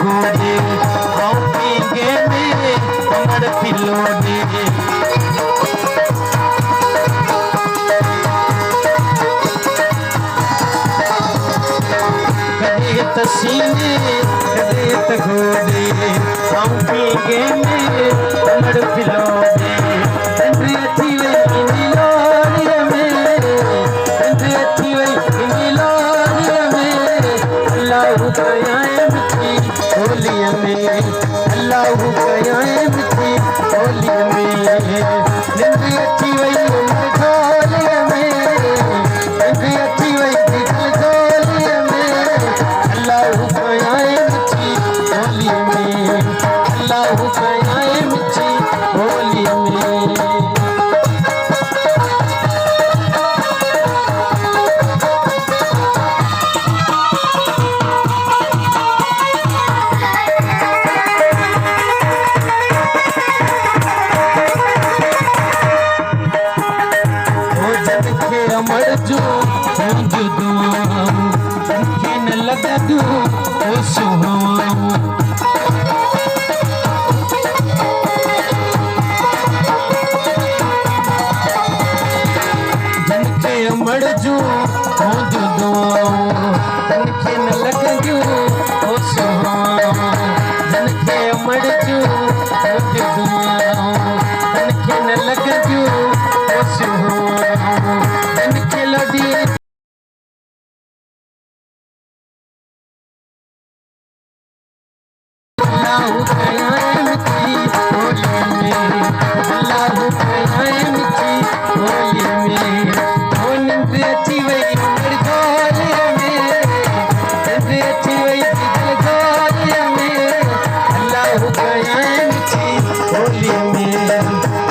घोड़े आओ पींगे में कमर पिलोड़े कदे तसीने कदे तघोड़े आओ पींगे में कमर पिलोड़े तंद्री अच्छी वे इंदी लोड़े में तंद्री अच्छी वे इंदी लोड़े में अल्लाह कयाए मिठी होली में अल्लाह कयाए मिठी होली में तंद्री अच्छी वे उम्र खोले में तंद्री अच्छी वे दिल खोले में अल्लाह कयाए मिठी होली में अल्लाह कयाए मिठी होली में अमर जो दुआऊं तनखे न लगा दू ओ सुहाऊं तनखे अमर जो दुआऊं तनखे न लगा दू ओ सुहाऊं तनखे अमर जो दुआऊं तनखे न लगा दू ओ सुहाऊं तनखे लड़ी अल्लाह कयाए मिठी होली में अल्लाह कयाए मिठी होली में ओ नींद अच्छी वही उम्र खोले में नींद अच्छी वही दिल खोले में अल्लाह कयाए मिठी होली में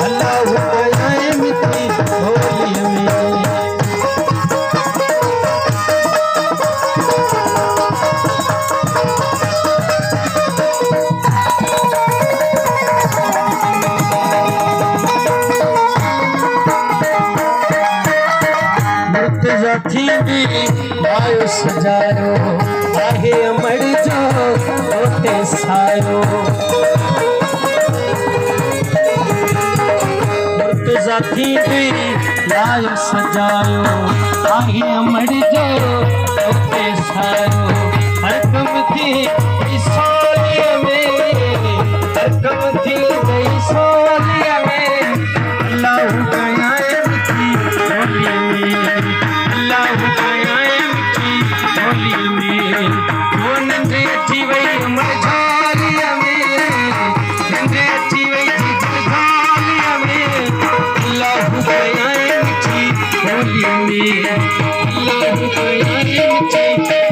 अल्लाह कयाए मिठी होली में जाती भी आयो सजायो आहे अमर जो होते सायो मुर्त जाती भी आयो सजायो आहे अमर जो होते सायो हर कम थी सोलिया में हर कम थी सोलिया में अल्लाह कयाए मिठी होली में अल्लाह कयाए मिठी होली में वो नंदे अच्छी वही उम्र झालिया में नंदे अच्छी वही दिल झालिया में अल्लाह कयाए मिठी होली में अल्लाह कयाए मिठी